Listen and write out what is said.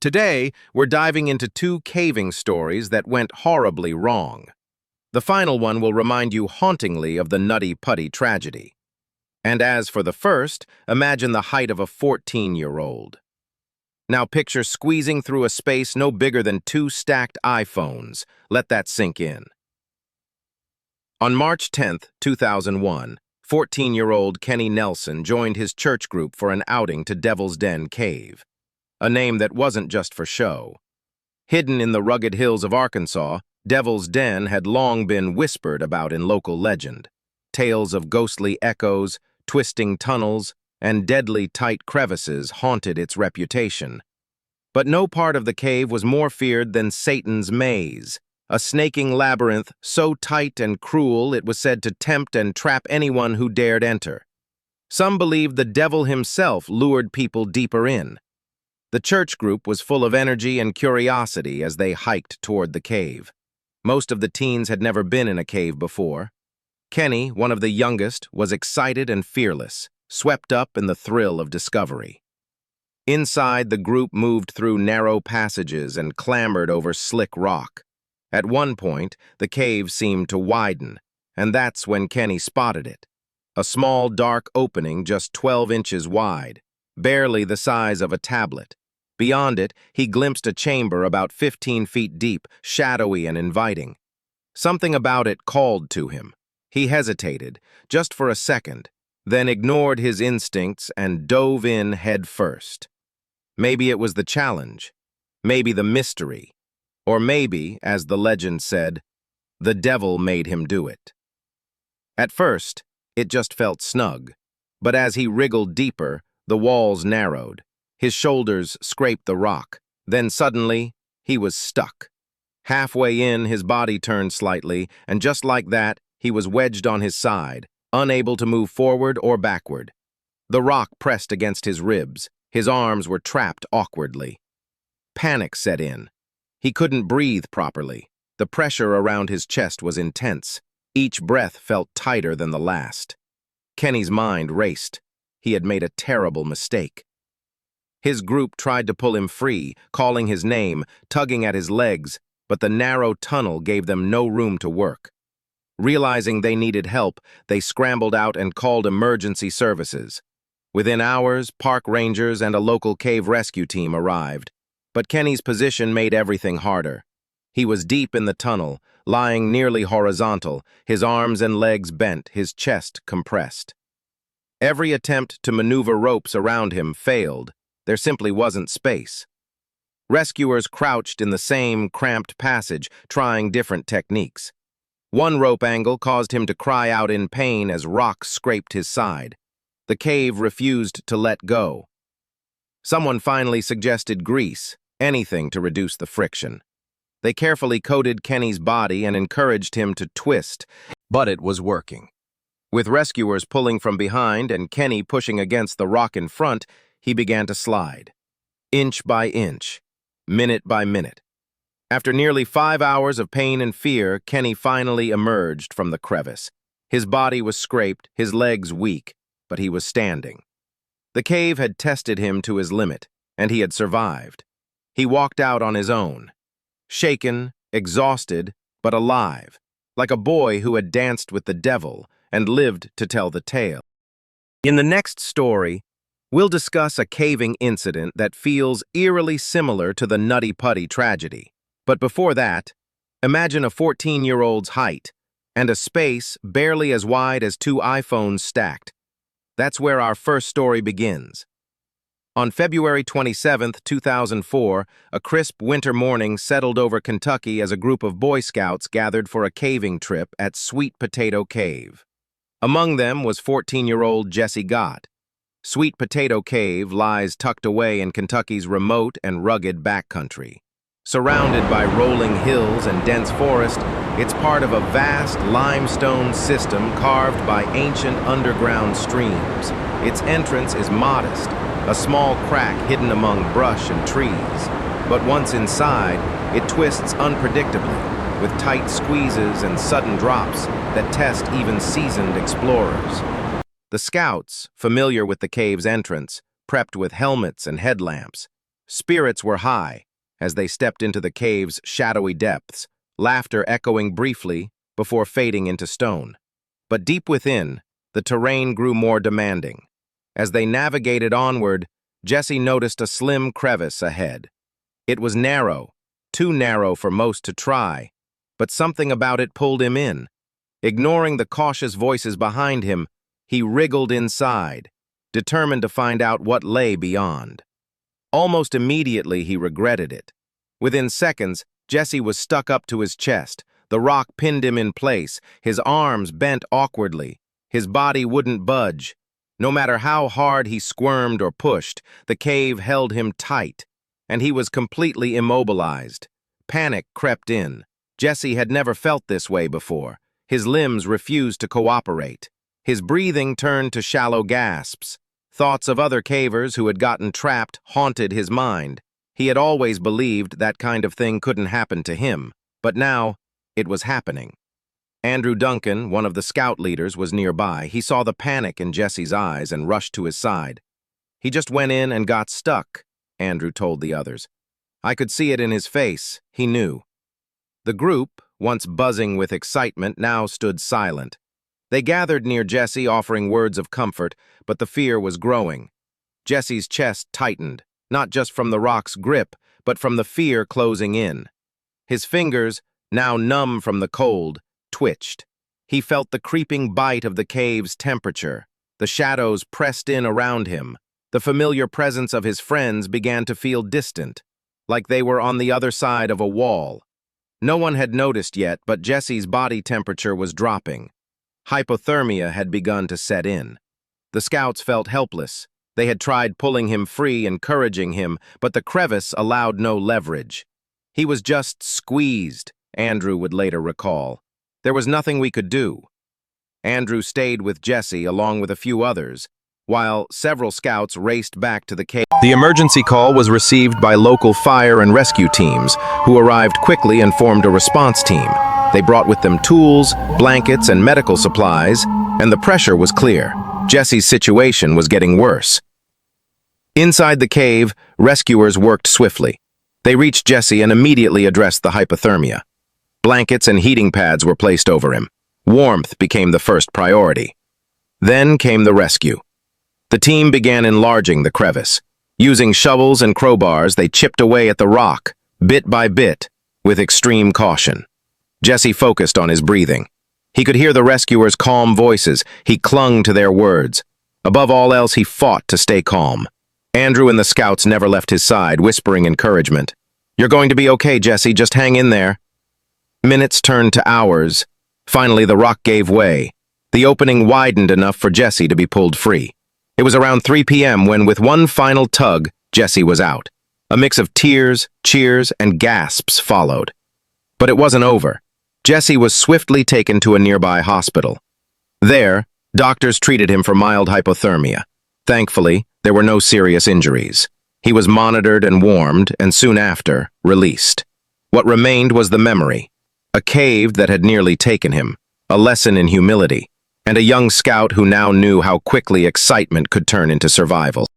Today, we're diving into two caving stories that went horribly wrong. The final one will remind you hauntingly of the Nutty Putty tragedy. And as for the first, imagine the height of a 14-year-old. Now picture squeezing through a space no bigger than two stacked iPhones. Let that sink in. On March 10, 2001, 14-year-old Kenny Nelson joined his church group for an outing to Devil's Den Cave, a name that wasn't just for show. Hidden in the rugged hills of Arkansas, Devil's Den had long been whispered about in local legend. Tales of ghostly echoes, twisting tunnels, and deadly tight crevices haunted its reputation. But no part of the cave was more feared than Satan's maze, a snaking labyrinth so tight and cruel it was said to tempt and trap anyone who dared enter. Some believed the devil himself lured people deeper in. The church group was full of energy and curiosity as they hiked toward the cave. Most of the teens had never been in a cave before. Kenny, one of the youngest, was excited and fearless, swept up in the thrill of discovery. Inside, the group moved through narrow passages and clambered over slick rock. At one point, the cave seemed to widen, and that's when Kenny spotted it. A small, dark opening just 12 inches wide, barely the size of a tablet. Beyond it, he glimpsed a chamber about 15 feet deep, shadowy and inviting. Something about it called to him. He hesitated, just for a second, then ignored his instincts and dove in head first. Maybe it was the challenge, maybe the mystery, or maybe, as the legend said, the devil made him do it. At first, it just felt snug, but as he wriggled deeper, the walls narrowed. His shoulders scraped the rock. Then suddenly, he was stuck. Halfway in, his body turned slightly, and just like that, he was wedged on his side, unable to move forward or backward. The rock pressed against his ribs. His arms were trapped awkwardly. Panic set in. He couldn't breathe properly. The pressure around his chest was intense. Each breath felt tighter than the last. Kenny's mind raced. He had made a terrible mistake. His group tried to pull him free, calling his name, tugging at his legs, but the narrow tunnel gave them no room to work. Realizing they needed help, they scrambled out and called emergency services. Within hours, park rangers and a local cave rescue team arrived. But Kenny's position made everything harder. He was deep in the tunnel, lying nearly horizontal, his arms and legs bent, his chest compressed. Every attempt to maneuver ropes around him failed. There simply wasn't space. Rescuers crouched in the same cramped passage, trying different techniques. One rope angle caused him to cry out in pain as rocks scraped his side. The cave refused to let go. Someone finally suggested grease, anything to reduce the friction. They carefully coated Kenny's body and encouraged him to twist, but it was working. With rescuers pulling from behind and Kenny pushing against the rock in front, he began to slide. Inch by inch, minute by minute. After nearly 5 hours of pain and fear, Kenny finally emerged from the crevice. His body was scraped, his legs weak, but he was standing. The cave had tested him to his limit, and he had survived. He walked out on his own, shaken, exhausted, but alive, like a boy who had danced with the devil and lived to tell the tale. In the next story, we'll discuss a caving incident that feels eerily similar to the Nutty Putty tragedy. But before that, imagine a 14-year-old's height and a space barely as wide as two iPhones stacked. That's where our first story begins. On February 27, 2004, a crisp winter morning settled over Kentucky as a group of Boy Scouts gathered for a caving trip at Sweet Potato Cave. Among them was 14-year-old Jesse Gott. Sweet Potato Cave lies tucked away in Kentucky's remote and rugged backcountry. Surrounded by rolling hills and dense forest, it's part of a vast limestone system carved by ancient underground streams. Its entrance is modest, a small crack hidden among brush and trees. But once inside, it twists unpredictably, with tight squeezes and sudden drops that test even seasoned explorers. The scouts, familiar with the cave's entrance, prepped with helmets and headlamps. Spirits were high as they stepped into the cave's shadowy depths, laughter echoing briefly before fading into stone. But deep within, the terrain grew more demanding. As they navigated onward, Jesse noticed a slim crevice ahead. It was narrow, too narrow for most to try, but something about it pulled him in. Ignoring the cautious voices behind him, he wriggled inside, determined to find out what lay beyond. Almost immediately, he regretted it. Within seconds, Jesse was stuck up to his chest. The rock pinned him in place, his arms bent awkwardly. His body wouldn't budge. No matter how hard he squirmed or pushed, the cave held him tight, and he was completely immobilized. Panic crept in. Jesse had never felt this way before. His limbs refused to cooperate. His breathing turned to shallow gasps. Thoughts of other cavers who had gotten trapped haunted his mind. He had always believed that kind of thing couldn't happen to him, but now it was happening. Andrew Duncan, one of the scout leaders, was nearby. He saw the panic in Jesse's eyes and rushed to his side. "He just went in and got stuck," Andrew told the others. "I could see it in his face. He knew." The group, once buzzing with excitement, now stood silent. They gathered near Jesse, offering words of comfort, but the fear was growing. Jesse's chest tightened, not just from the rock's grip, but from the fear closing in. His fingers, now numb from the cold, twitched. He felt the creeping bite of the cave's temperature. The shadows pressed in around him. The familiar presence of his friends began to feel distant, like they were on the other side of a wall. No one had noticed yet, but Jesse's body temperature was dropping. Hypothermia had begun to set in. The scouts felt helpless. They had tried pulling him free, encouraging him, but the crevice allowed no leverage. He was just squeezed, Andrew would later recall. There was nothing we could do. Andrew stayed with Jesse along with a few others, while several scouts raced back to the cave. The emergency call was received by local fire and rescue teams, who arrived quickly and formed a response team. They brought with them tools, blankets, and medical supplies, and the pressure was clear. Jesse's situation was getting worse. Inside the cave, rescuers worked swiftly. They reached Jesse and immediately addressed the hypothermia. Blankets and heating pads were placed over him. Warmth became the first priority. Then came the rescue. The team began enlarging the crevice. Using shovels and crowbars, they chipped away at the rock, bit by bit, with extreme caution. Jesse focused on his breathing. He could hear the rescuers' calm voices. He clung to their words. Above all else, he fought to stay calm. Andrew and the scouts never left his side, whispering encouragement. "You're going to be okay, Jesse. Just hang in there." Minutes turned to hours. Finally, the rock gave way. The opening widened enough for Jesse to be pulled free. It was around 3 p.m. when, with one final tug, Jesse was out. A mix of tears, cheers, and gasps followed. But it wasn't over. Jesse was swiftly taken to a nearby hospital. There, doctors treated him for mild hypothermia. Thankfully, there were no serious injuries. He was monitored and warmed, and soon after, released. What remained was the memory. A cave that had nearly taken him, a lesson in humility, and a young scout who now knew how quickly excitement could turn into survival.